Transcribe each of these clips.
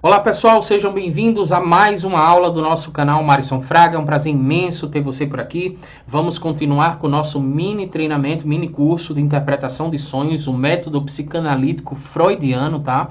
Olá pessoal, sejam bem-vindos a mais uma aula do nosso canal Marison Fraga. É um prazer imenso ter você por aqui. Vamos continuar com o nosso mini treinamento, mini curso de interpretação de sonhos, o método psicanalítico freudiano, tá?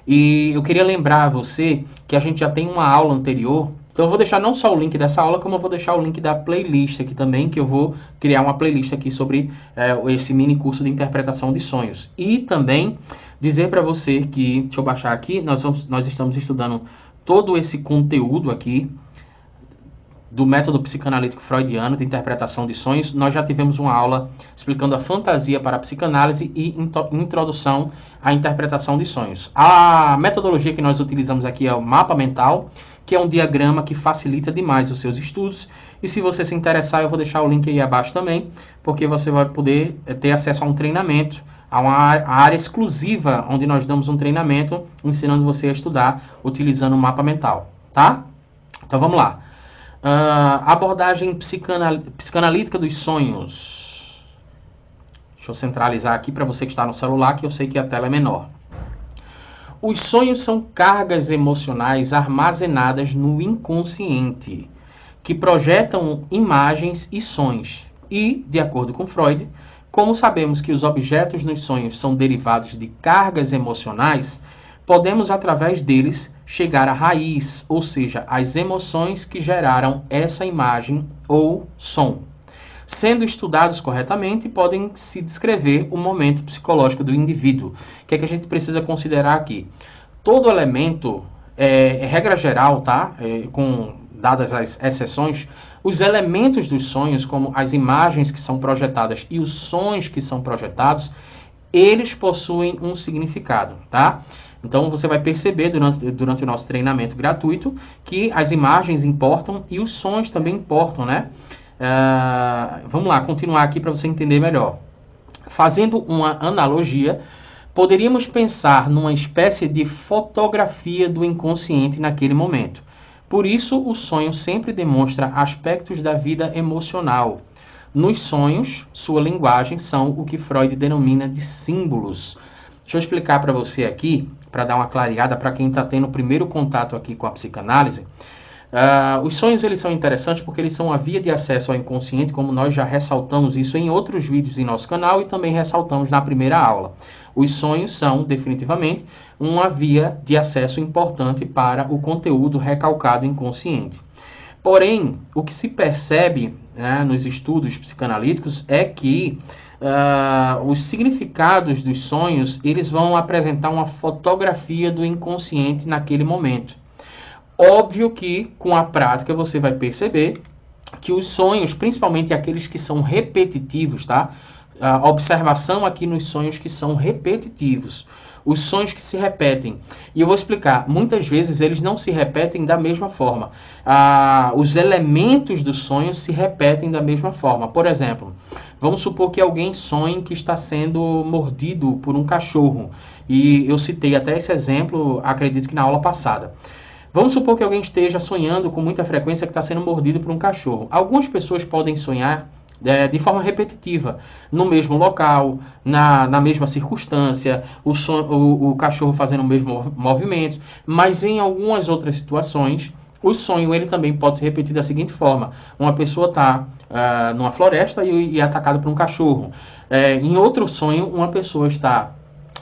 E eu queria lembrar a você que a gente já tem uma aula anterior. Então eu vou deixar não só o link dessa aula, como eu vou deixar o link da playlist aqui também, que eu vou criar uma playlist aqui sobre esse mini curso de interpretação de sonhos. E também dizer para você que, deixa eu baixar aqui, nós estamos estudando todo esse conteúdo aqui do método psicanalítico freudiano de interpretação de sonhos. Nós já tivemos uma aula explicando a fantasia para a psicanálise e introdução à interpretação de sonhos. A metodologia que nós utilizamos aqui é o mapa mental, que é um diagrama que facilita demais os seus estudos. E se você se interessar, eu vou deixar o link aí abaixo também, porque você vai poder ter acesso a um treinamento, a uma área exclusiva onde nós damos um treinamento ensinando você a estudar utilizando o mapa mental, tá? Então vamos lá. Abordagem psicanalítica dos sonhos. Deixa eu centralizar aqui para você que está no celular, que eu sei que a tela é menor. Os sonhos são cargas emocionais armazenadas no inconsciente, que projetam imagens e sons. E, de acordo com Freud, como sabemos que os objetos nos sonhos são derivados de cargas emocionais, podemos, através deles, chegar à raiz, ou seja, às emoções que geraram essa imagem ou som. Sendo estudados corretamente, podem se descrever o momento psicológico do indivíduo. O que é que a gente precisa considerar aqui? Todo elemento, regra geral, tá? Dadas as exceções, os elementos dos sonhos, como as imagens que são projetadas e os sons que são projetados, eles possuem um significado, tá? Então você vai perceber durante o nosso treinamento gratuito que as imagens importam e os sons também importam, né? Vamos lá, continuar aqui para você entender melhor. Fazendo uma analogia, poderíamos pensar numa espécie de fotografia do inconsciente naquele momento. Por isso, o sonho sempre demonstra aspectos da vida emocional. Nos sonhos, sua linguagem são o que Freud denomina de símbolos. Deixa eu explicar para você aqui, para dar uma clareada para quem está tendo o primeiro contato aqui com a psicanálise. Os sonhos eles são interessantes porque eles são a via de acesso ao inconsciente, como nós já ressaltamos isso em outros vídeos em nosso canal e também ressaltamos na primeira aula. Os sonhos são, definitivamente, uma via de acesso importante para o conteúdo recalcado inconsciente. Porém, o que se percebe, né, nos estudos psicanalíticos é que os significados dos sonhos eles vão apresentar uma fotografia do inconsciente naquele momento. Óbvio que com a prática você vai perceber que os sonhos, principalmente aqueles que são repetitivos, tá? A observação aqui nos sonhos que são repetitivos. Os sonhos que se repetem. E eu vou explicar. Muitas vezes eles não se repetem da mesma forma. Os elementos do sonho se repetem da mesma forma. Por exemplo, vamos supor que alguém sonhe que está sendo mordido por um cachorro. E eu citei até esse exemplo, acredito que na aula passada. Vamos supor que alguém esteja sonhando com muita frequência que está sendo mordido por um cachorro. Algumas pessoas podem sonhar de forma repetitiva, no mesmo local, na mesma circunstância, o cachorro fazendo o mesmo movimento, mas em algumas outras situações, o sonho ele também pode se repetir da seguinte forma: uma pessoa está numa floresta e é atacada por um cachorro. Em outro sonho, uma pessoa está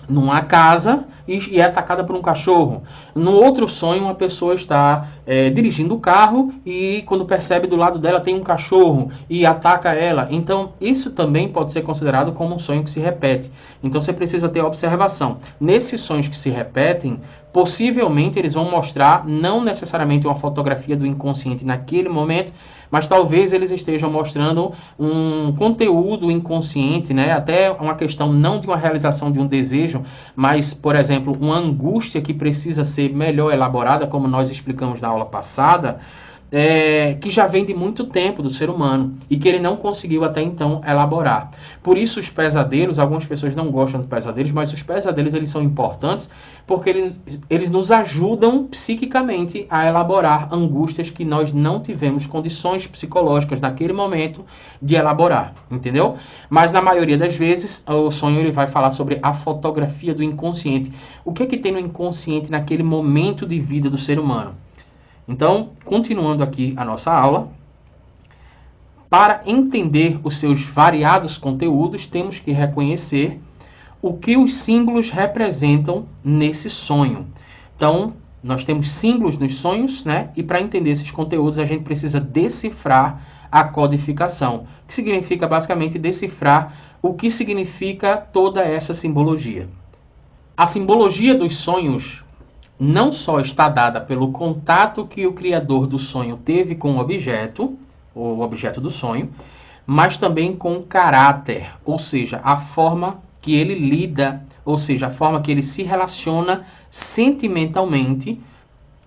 numa casa e é atacada por um cachorro. No outro sonho, uma pessoa está dirigindo o carro e quando percebe do lado dela tem um cachorro e ataca ela. Então, isso também pode ser considerado como um sonho que se repete. Então, você precisa ter observação. Nesses sonhos que se repetem, possivelmente eles vão mostrar não necessariamente uma fotografia do inconsciente naquele momento, mas talvez eles estejam mostrando um conteúdo inconsciente, né? Até uma questão não de uma realização de um desejo, mas, por exemplo, uma angústia que precisa ser melhor elaborada, como nós explicamos na aula passada. que já vem de muito tempo do ser humano e que ele não conseguiu até então elaborar. Por isso os pesadelos, algumas pessoas não gostam dos pesadelos, mas os pesadelos eles são importantes porque eles nos ajudam psiquicamente a elaborar angústias que nós não tivemos condições psicológicas naquele momento de elaborar, entendeu? Mas na maioria das vezes o sonho ele vai falar sobre a fotografia do inconsciente. O que é que tem no inconsciente naquele momento de vida do ser humano? Então, continuando aqui a nossa aula, para entender os seus variados conteúdos, temos que reconhecer o que os símbolos representam nesse sonho. Então, nós temos símbolos nos sonhos, né? E para entender esses conteúdos, a gente precisa decifrar a codificação, que significa basicamente decifrar o que significa toda essa simbologia. A simbologia dos sonhos não só está dada pelo contato que o criador do sonho teve com o objeto do sonho, mas também com o caráter, ou seja, a forma que ele lida, ou seja, a forma que ele se relaciona sentimentalmente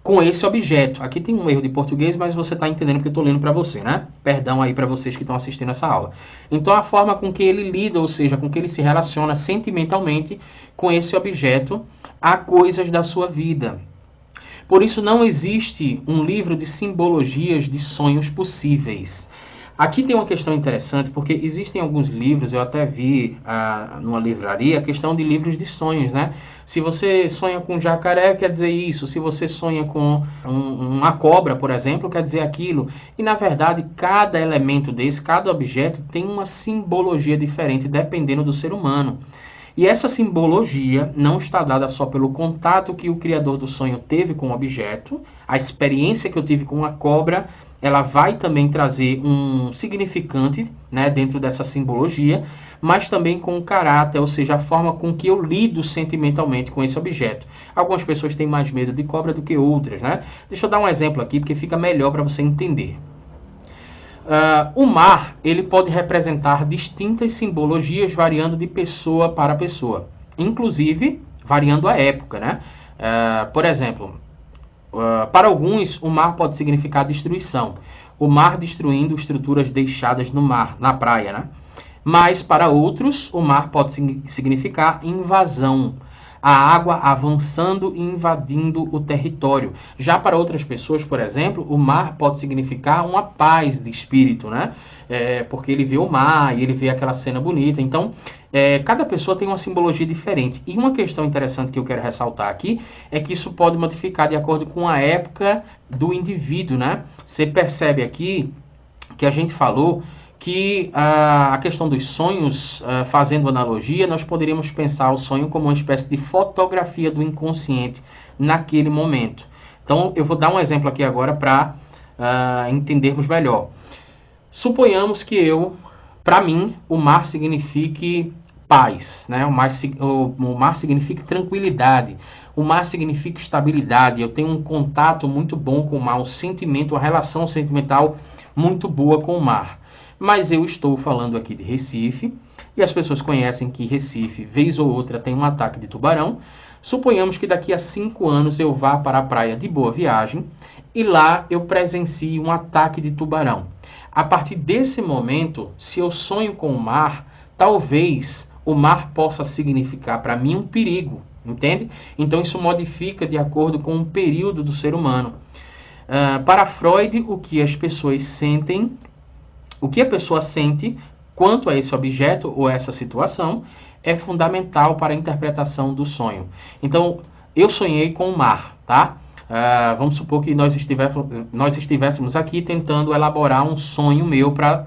com esse objeto. Aqui tem um erro de português, mas você está entendendo porque eu estou lendo para você, né? Perdão aí para vocês que estão assistindo essa aula. Então, a forma com que ele lida, ou seja, com que ele se relaciona sentimentalmente com esse objeto, a coisas da sua vida. Por isso, não existe um livro de simbologias de sonhos possíveis. Aqui tem uma questão interessante, porque existem alguns livros, eu até vi numa livraria, a questão de livros de sonhos, né? Se você sonha com jacaré, quer dizer isso. Se você sonha com uma cobra, por exemplo, quer dizer aquilo. E, na verdade, cada elemento desse, cada objeto, tem uma simbologia diferente, dependendo do ser humano. E essa simbologia não está dada só pelo contato que o criador do sonho teve com o objeto, a experiência que eu tive com a cobra, ela vai também trazer um significante, né, dentro dessa simbologia, mas também com o caráter, ou seja, a forma com que eu lido sentimentalmente com esse objeto. Algumas pessoas têm mais medo de cobra do que outras, né? Deixa eu dar um exemplo aqui, porque fica melhor para você entender. O mar, ele pode representar distintas simbologias variando de pessoa para pessoa, inclusive variando a época, né? Por exemplo, para alguns, o mar pode significar destruição. O mar destruindo estruturas deixadas no mar, na praia, né? Mas para outros, o mar pode significar invasão. A água avançando e invadindo o território. Já para outras pessoas, por exemplo, o mar pode significar uma paz de espírito, né? Porque ele vê o mar e ele vê aquela cena bonita. Então, cada pessoa tem uma simbologia diferente. E uma questão interessante que eu quero ressaltar aqui é que isso pode modificar de acordo com a época do indivíduo, né? Você percebe aqui que a gente falou que a questão dos sonhos, fazendo analogia, nós poderíamos pensar o sonho como uma espécie de fotografia do inconsciente naquele momento. Então, eu vou dar um exemplo aqui agora para entendermos melhor. Suponhamos que para mim, o mar signifique paz, né? O mar significa tranquilidade, o mar significa estabilidade. Eu tenho um contato muito bom com o mar, um sentimento, uma relação sentimental muito boa com o mar. Mas eu estou falando aqui de Recife, e as pessoas conhecem que Recife, vez ou outra, tem um ataque de tubarão. Suponhamos que daqui a 5 anos eu vá para a praia de Boa Viagem, e lá eu presencie um ataque de tubarão. A partir desse momento, se eu sonho com o mar, talvez o mar possa significar para mim um perigo, entende? Então isso modifica de acordo com o período do ser humano. Para Freud, o que as pessoas sentem, o que a pessoa sente quanto a esse objeto ou essa situação é fundamental para a interpretação do sonho. Então, eu sonhei com o mar, tá? Vamos supor que nós estivéssemos aqui tentando elaborar um sonho meu para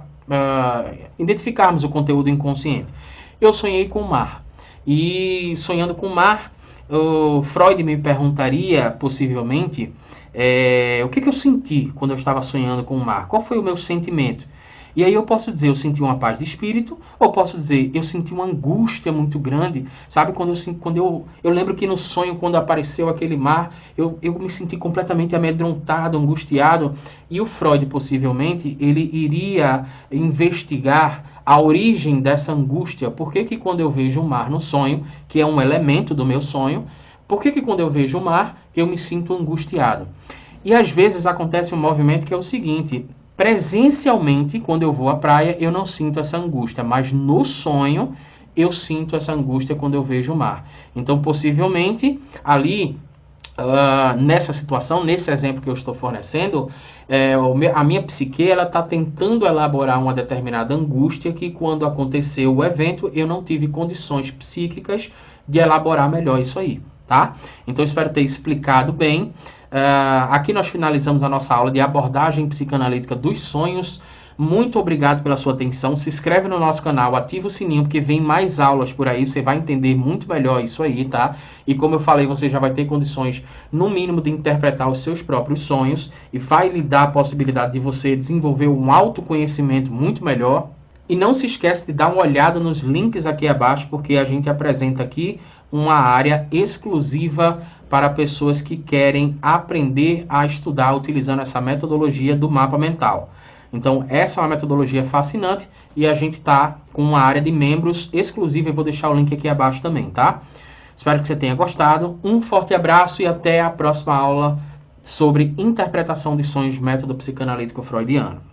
identificarmos o conteúdo inconsciente. Eu sonhei com o mar. E sonhando com o mar, o Freud me perguntaria, possivelmente, o que eu senti quando eu estava sonhando com o mar? Qual foi o meu sentimento? E aí eu posso dizer, eu senti uma paz de espírito, ou posso dizer, eu senti uma angústia muito grande, sabe? Eu lembro que no sonho, quando apareceu aquele mar, eu me senti completamente amedrontado, angustiado, e o Freud, possivelmente, ele iria investigar a origem dessa angústia. Por que que quando eu vejo o mar no sonho, que é um elemento do meu sonho, por que que quando eu vejo o mar, eu me sinto angustiado? E às vezes acontece um movimento que é o seguinte: presencialmente, quando eu vou à praia, eu não sinto essa angústia, mas no sonho eu sinto essa angústia quando eu vejo o mar. Então, possivelmente, ali, nessa situação, nesse exemplo que eu estou fornecendo, a minha psique ela está tentando elaborar uma determinada angústia que, quando aconteceu o evento, eu não tive condições psíquicas de elaborar melhor isso aí, tá? Então, espero ter explicado bem. Aqui nós finalizamos a nossa aula de abordagem psicanalítica dos sonhos. Muito obrigado pela sua atenção. Se inscreve no nosso canal, ativa o sininho, porque vem mais aulas por aí. Você vai entender muito melhor isso aí, tá? E como eu falei, você já vai ter condições, no mínimo, de interpretar os seus próprios sonhos e vai lhe dar a possibilidade de você desenvolver um autoconhecimento muito melhor. E não se esquece de dar uma olhada nos links aqui abaixo, porque a gente apresenta aqui uma área exclusiva para pessoas que querem aprender a estudar utilizando essa metodologia do mapa mental. Então, essa é uma metodologia fascinante e a gente está com uma área de membros exclusiva. Eu vou deixar o link aqui abaixo também, tá? Espero que você tenha gostado. Um forte abraço e até a próxima aula sobre interpretação de sonhos, método psicanalítico freudiano.